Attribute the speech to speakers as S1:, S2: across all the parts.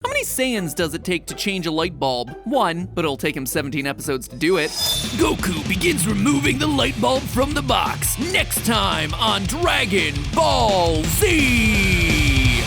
S1: How many Saiyans does it take to change a light bulb? 1, but it'll take him 17 episodes to do it. Goku begins removing the light bulb from the box. Next time on Dragon Ball Z!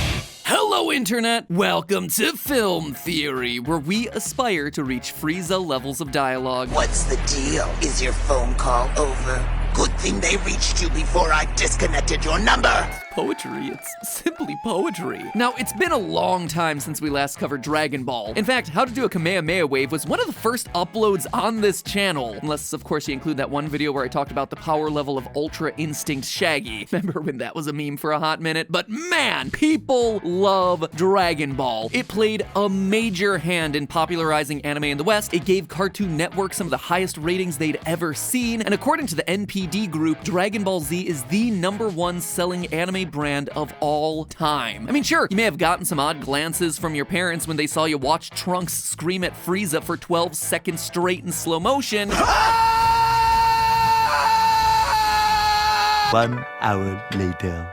S1: Hello, Internet! Welcome to Film Theory, where we aspire to reach Frieza levels of dialogue.
S2: What's the deal? Is your phone call over? Good thing they reached you before I disconnected your number.
S1: Poetry, it's simply poetry. Now, it's been a long time since we last covered Dragon Ball. In fact, How to Do a Kamehameha Wave was one of the first uploads on this channel. Unless, of course, you include that one video where I talked about the power level of Ultra Instinct Shaggy. Remember when that was a meme for a hot minute? But man, people love Dragon Ball. It played a major hand in popularizing anime in the West. It gave Cartoon Network some of the highest ratings they'd ever seen. And according to the NPD group, Dragon Ball Z is the #1 selling anime brand of all time. I mean, sure, you may have gotten some odd glances from your parents when they saw you watch Trunks scream at Frieza for 12 seconds straight in slow motion.
S3: 1 hour later.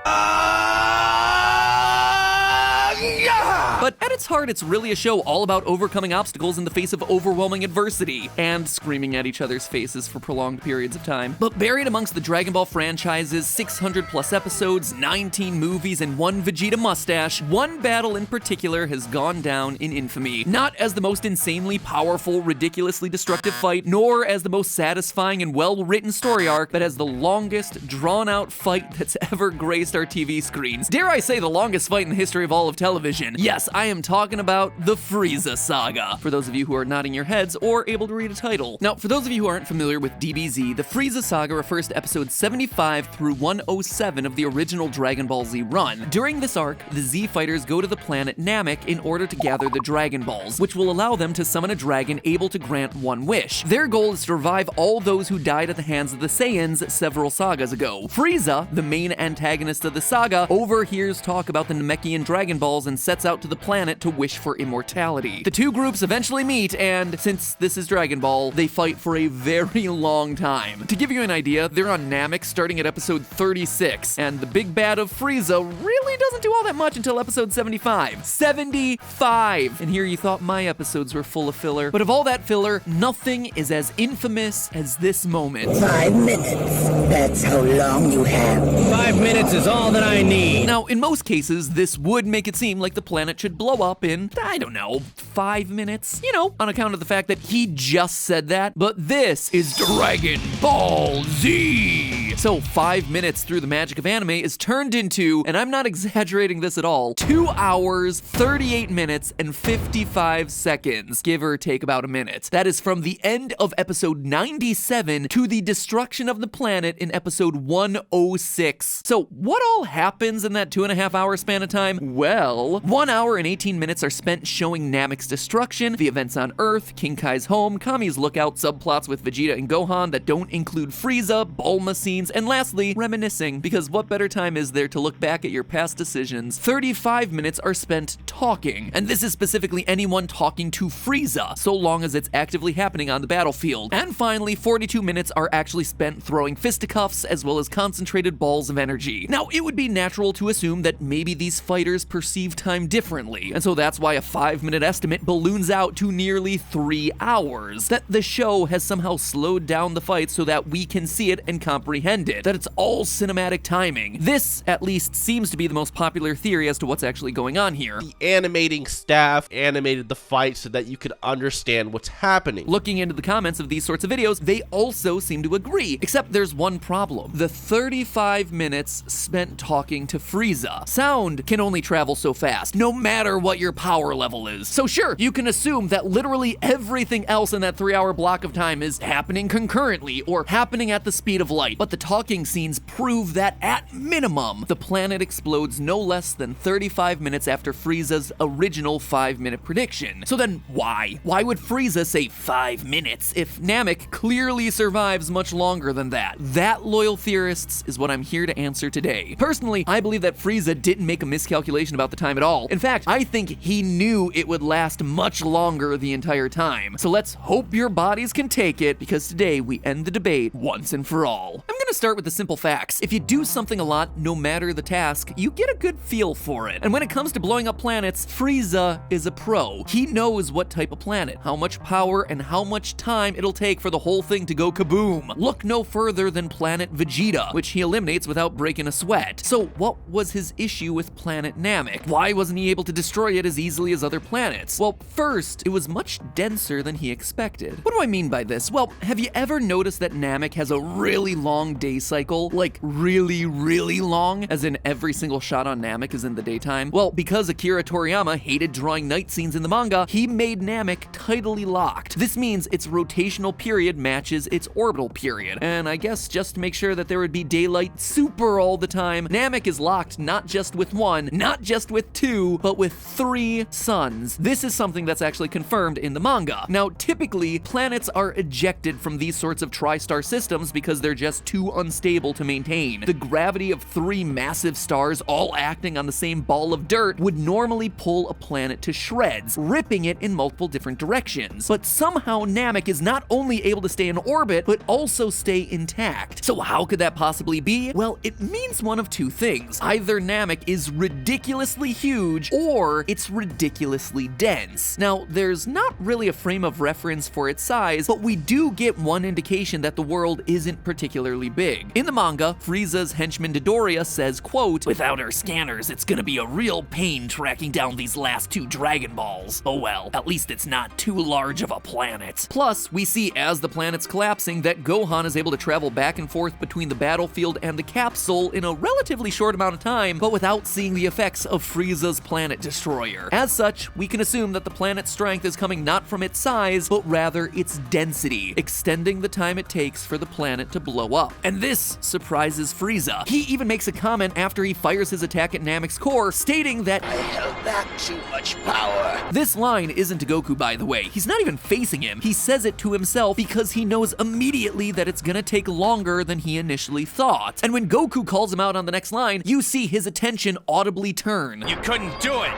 S1: But at its heart, it's really a show all about overcoming obstacles in the face of overwhelming adversity and screaming at each other's faces for prolonged periods of time. But buried amongst the Dragon Ball franchise's 600 plus episodes, 19 movies, and 1 Vegeta mustache, one battle in particular has gone down in infamy. Not as the most insanely powerful, ridiculously destructive fight, nor as the most satisfying and well-written story arc, but as the longest, drawn-out fight that's ever graced our TV screens. Dare I say the longest fight in the history of all of television. Yes, I am talking about the Frieza saga, for those of you who are nodding your heads or able to read a title. Now, for those of you who aren't familiar with DBZ, the Frieza saga refers to episodes 75 through 107 of the original Dragon Ball Z run. During this arc, the Z fighters go to the planet Namek in order to gather the Dragon Balls, which will allow them to summon a dragon able to grant one wish. Their goal is to revive all those who died at the hands of the Saiyans several sagas ago. Frieza, the main antagonist of the saga, overhears talk about the Namekian Dragon Balls and sets out to the planet to wish for immortality. The two groups eventually meet, and since this is Dragon Ball, they fight for a very long time. To give you an idea, they're on Namek starting at episode 36, and the big bad of Frieza really doesn't do all that much until episode 75. 75! And here you thought my episodes were full of filler, but of all that filler, nothing is as infamous as this moment.
S2: 5 minutes. That's how long you have.
S4: 5 minutes is all that I need.
S1: Now, in most cases, this would make it seem like the planet should blow up in, I don't know, 5 minutes? You know, on account of the fact that he just said that, but this is Dragon Ball Z! So 5 minutes through the magic of anime is turned into, and I'm not exaggerating this at all, 2 hours, 38 minutes, and 55 seconds, give or take about a minute. That is from the end of episode 97 to the destruction of the planet in episode 106. So what all happens in that 2.5 hour span of time? Well, 1 hour and 18 minutes are spent showing Namek's destruction, the events on Earth, King Kai's home, Kami's lookout, subplots with Vegeta and Gohan that don't include Frieza, Bulma scenes, and lastly, reminiscing, because what better time is there to look back at your past decisions? 35 minutes are spent talking, and this is specifically anyone talking to Frieza, so long as it's actively happening on the battlefield. And finally, 42 minutes are actually spent throwing fisticuffs as well as concentrated balls of energy. Now, it would be natural to assume that maybe these fighters perceive time differently, and so that's why a 5-minute estimate balloons out to nearly 3 hours. That the show has somehow slowed down the fight so that we can see it and comprehend it. That it's all cinematic timing. This, at least, seems to be the most popular theory as to what's actually going on here.
S5: The animating staff animated the fight so that you could understand what's happening.
S1: Looking into the comments of these sorts of videos, they also seem to agree, except there's one problem. The 35 minutes spent talking to Frieza. Sound can only travel so fast, no matter what your power level is. So sure, you can assume that literally everything else in that 3-hour block of time is happening concurrently or happening at the speed of light, but the talking scenes prove that at minimum, the planet explodes no less than 35 minutes after Frieza's original 5-minute prediction. So then why? Why would Frieza say 5 minutes if Namek clearly survives much longer than that? That, loyal theorists, is what I'm here to answer today. Personally, I believe that Frieza didn't make a miscalculation about the time at all. In fact, I think he knew it would last much longer the entire time. So let's hope your bodies can take it, because today we end the debate once and for all. I'm gonna gonna start with the simple facts. If you do something a lot, no matter the task, you get a good feel for it. And when it comes to blowing up planets, Frieza is a pro. He knows what type of planet, how much power, and how much time it'll take for the whole thing to go kaboom. Look no further than planet Vegeta, which he eliminates without breaking a sweat. So what was his issue with planet Namek? Why wasn't he able to destroy it as easily as other planets? Well, first, it was much denser than he expected. What do I mean by this? Well, have you ever noticed that Namek has a really long day cycle? Like really, really long, as in every single shot on Namek is in the daytime? Well, because Akira Toriyama hated drawing night scenes in the manga, he made Namek tidally locked. This means its rotational period matches its orbital period. And I guess just to make sure that there would be daylight super all the time, Namek is locked not just with one, not just with two, but with 3 suns. This is something that's actually confirmed in the manga. Now, typically, planets are ejected from these sorts of tri-star systems because they're just too unstable to maintain. The gravity of 3 massive stars all acting on the same ball of dirt would normally pull a planet to shreds, ripping it in multiple different directions. But somehow Namek is not only able to stay in orbit, but also stay intact. So how could that possibly be? Well, it means one of 2 things. Either Namek is ridiculously huge, or it's ridiculously dense. Now, there's not really a frame of reference for its size, but we do get one indication that the world isn't particularly big. In the manga, Frieza's henchman Dodoria says, quote, "Without our scanners, it's gonna be a real pain tracking down these last 2 Dragon Balls. Oh well, at least it's not too large of a planet." Plus, we see as the planet's collapsing that Gohan is able to travel back and forth between the battlefield and the capsule in a relatively short amount of time, but without seeing the effects of Frieza's planet destroyer. As such, we can assume that the planet's strength is coming not from its size, but rather its density, extending the time it takes for the planet to blow up. And this surprises Frieza. He even makes a comment after he fires his attack at Namek's core, stating that,
S2: I held back too much power.
S1: This line isn't to Goku, by the way. He's not even facing him. He says it to himself because he knows immediately that it's gonna take longer than he initially thought. And when Goku calls him out on the next line, you see his attention audibly turn.
S4: You couldn't do it.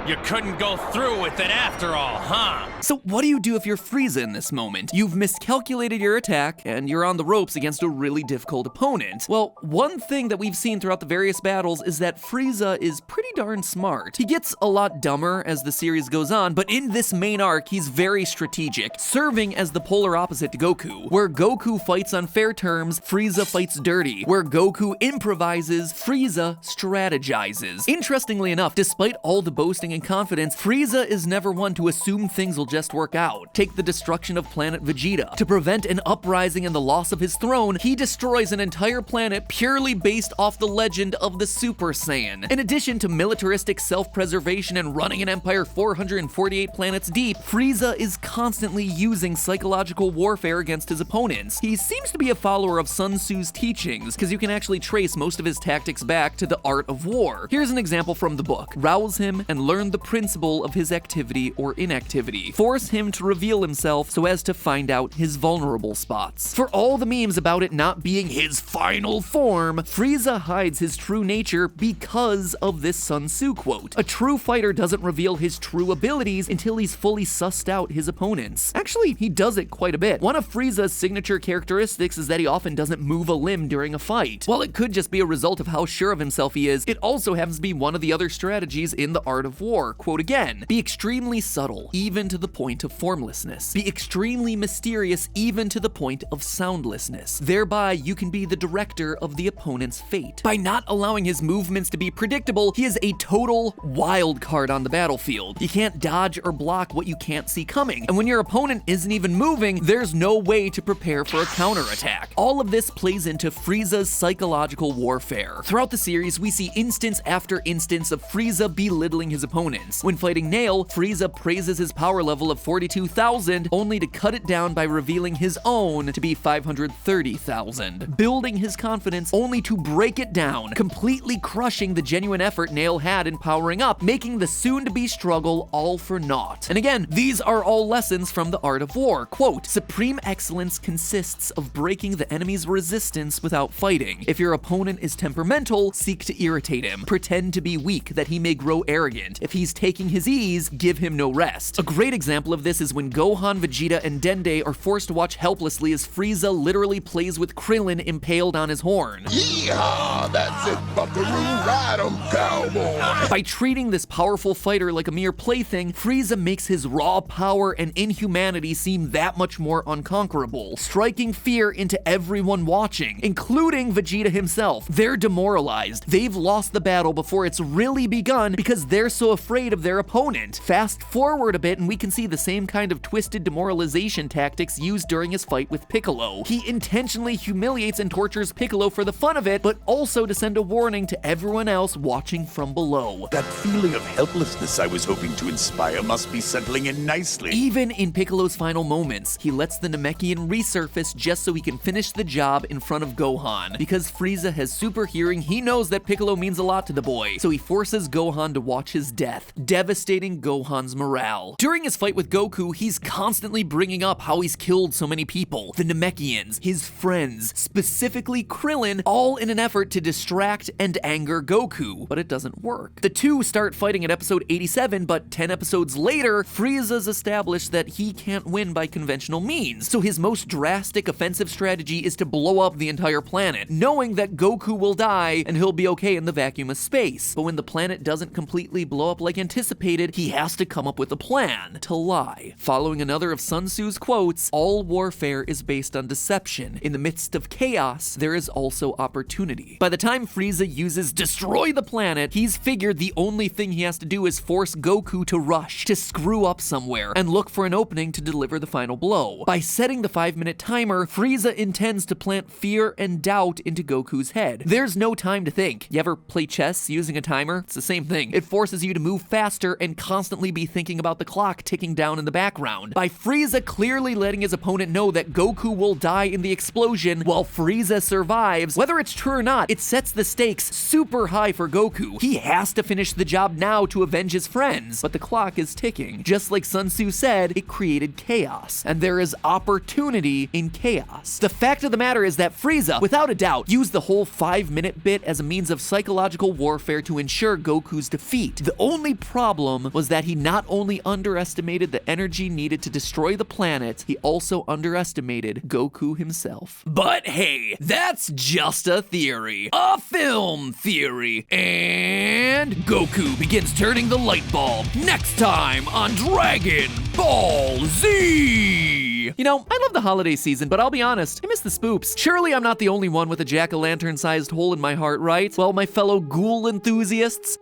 S4: You couldn't go through with it after all, huh?
S1: So what do you do if you're Frieza in this moment? You've miscalculated your attack, and you're on the ropes against a really difficult opponent. Well, one thing that we've seen throughout the various battles is that Frieza is pretty darn smart. He gets a lot dumber as the series goes on, but in this main arc, he's very strategic, serving as the polar opposite to Goku. Where Goku fights on fair terms, Frieza fights dirty. Where Goku improvises, Frieza strategizes. Interestingly enough, despite all the boasting and confidence, Frieza is never one to assume things will just work out. Take the destruction of planet Vegeta. To prevent an uprising and the loss of his throne, he destroys an entire planet purely based off the legend of the Super Saiyan. In addition to militaristic self-preservation and running an empire 448 planets deep, Frieza is constantly using psychological warfare against his opponents. He seems to be a follower of Sun Tzu's teachings, because you can actually trace most of his tactics back to the art of war. Here's an example from the book. Rouse him and learn the principle of his activity or inactivity. Force him to reveal himself so as to find out his vulnerable spots. For all the memes about it not being his final form, Frieza hides his true nature because of this Sun Tzu quote. A true fighter doesn't reveal his true abilities until he's fully sussed out his opponents. Actually, he does it quite a bit. One of Frieza's signature characteristics is that he often doesn't move a limb during a fight. While it could just be a result of how sure of himself he is, it also happens to be one of the other strategies in the art of war. Quote again, "Be extremely subtle, even to the point of formlessness. Be extremely mysterious, even to the point of soundlessness. Thereby, you can be the director of the opponent's fate." By not allowing his movements to be predictable, he is a total wild card on the battlefield. You can't dodge or block what you can't see coming. And when your opponent isn't even moving, there's no way to prepare for a counterattack. All of this plays into Frieza's psychological warfare. Throughout the series, we see instance after instance of Frieza belittling his opponents. When fighting Nail, Frieza praises his power level of 42,000, only to cut it down by revealing his own to be 530,000. Building his confidence only to break it down, completely crushing the genuine effort Nail had in powering up, making the soon-to-be struggle all for naught. And again, these are all lessons from the art of war. Quote, "Supreme excellence consists of breaking the enemy's resistance without fighting. If your opponent is temperamental, seek to irritate him. Pretend to be weak that he may grow arrogant. If he's taking his ease, give him no rest. A great example of this is when Gohan, Vegeta, and Dende are forced to watch helplessly as Frieza literally plays with Krillin impaled on his horn.
S3: Yeehaw! That's it, buckaroo! Ride 'em, cowboy!
S1: By treating this powerful fighter like a mere plaything, Frieza makes his raw power and inhumanity seem that much more unconquerable, striking fear into everyone watching, including Vegeta himself. They're demoralized. They've lost the battle before it's really begun because they're so afraid of their opponent. Fast forward a bit and we can see the same kind of twisted demoralization tactics used during his fight with Piccolo. He intentionally humiliates and tortures Piccolo for the fun of it, but also to send a warning to everyone else watching from below.
S3: That feeling of helplessness I was hoping to inspire must be settling in nicely.
S1: Even in Piccolo's final moments, he lets the Namekian resurface just so he can finish the job in front of Gohan. Because Frieza has super hearing, he knows that Piccolo means a lot to the boy, so he forces Gohan to watch his death, devastating Gohan's morale. During his fight with Goku, he's constantly bringing up how he's killed so many people, the Namekians, his friends, specifically Krillin, all in an effort to distract and anger Goku, but it doesn't work. The two start fighting at episode 87, but 10 episodes later, Frieza's established that he can't win by conventional means, so his most drastic offensive strategy is to blow up the entire planet, knowing that Goku will die and he'll be okay in the vacuum of space. But when the planet doesn't completely blow up like anticipated, he has to come up with a plan to lie. Following another of Sun Tzu's quotes, all warfare is based on deception. In the midst of chaos, there is also opportunity. By the time Frieza uses destroy the planet, he's figured the only thing he has to do is force Goku to rush, to screw up somewhere, and look for an opening to deliver the final blow. By setting the 5-minute timer, Frieza intends to plant fear and doubt into Goku's head. There's no time to think. You ever play chess using a timer? It's the same thing. It forces you to move faster and constantly be thinking about the clock ticking down in the background. By Frieza clearly letting his opponent know that Goku will die in the explosion while Frieza survives, whether it's true or not, it sets the stakes super high for Goku. He has to finish the job now to avenge his friends, but the clock is ticking. Just like Sun Tzu said, it created chaos, and there is opportunity in chaos. The fact of the matter is that Frieza, without a doubt, used the whole 5-minute bit as a means of psychological warfare to ensure Goku's defeat. The only problem was that he not only underestimated the energy needed to destroy the planet, he also underestimated Goku himself. But hey, that's just a theory. A film theory. And Goku begins turning the light bulb next time on Dragon Ball Z! You know, I love the holiday season, but I'll be honest, I miss the spoops. Surely I'm not the only one with a jack-o'-lantern-sized hole in my heart, right? Well, my fellow ghoul enthusiasts,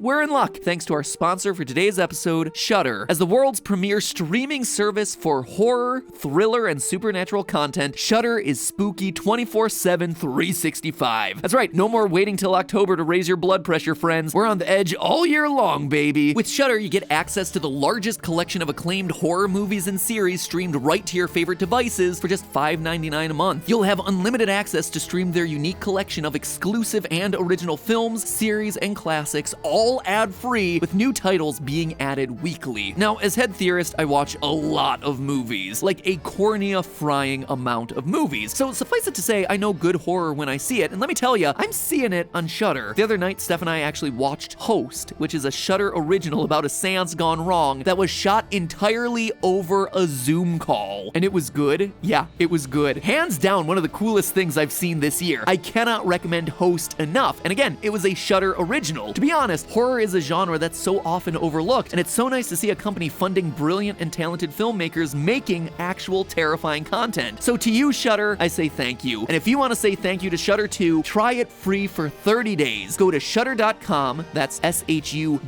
S1: we're in luck, thanks to our sponsor for today's episode, Shudder. As the world's premier streaming service for horror, thriller, and supernatural content, Shudder is spooky 24/7, 365. That's right, no more waiting till October to raise your blood pressure, friends. We're on the edge all year long, baby. With Shudder, you get access to the largest collection of acclaimed horror movies and series streamed right to your favorite devices for just $5.99 a month. You'll have unlimited access to stream their unique collection of exclusive and original films, series, and classics, all ad-free, with new titles being added weekly. Now, as head theorist, I watch a lot of movies, like a cornea-frying amount of movies. So suffice it to say, I know good horror when I see it, and let me tell you, I'm seeing it on Shudder. The other night, Steph and I actually watched Host, which is a Shudder original about a seance gone wrong that was shot entirely over a Zoom call. And it was good. Yeah, it was good. Hands down, one of the coolest things I've seen this year. I cannot recommend Host enough. And again, it was a Shudder original. To be honest, horror is a genre that's so often overlooked, and it's so nice to see a company funding brilliant and talented filmmakers making actual terrifying content. So to you, Shudder, I say thank you. And if you want to say thank you to Shudder too, try it free for 30 days. Go to shudder.com, that's SHUDDER.com,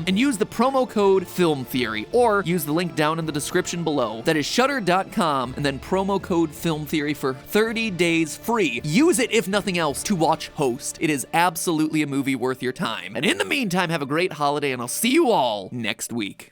S1: and use the promo code FILMTHEORY, or use the link down in the description below. That is shudder.com, and then promo code FILMTHEORY for 30 days free. Use it, if nothing else, to watch Host. It is absolutely a movie worth your time. And in the meantime, have a great holiday, and I'll see you all next week.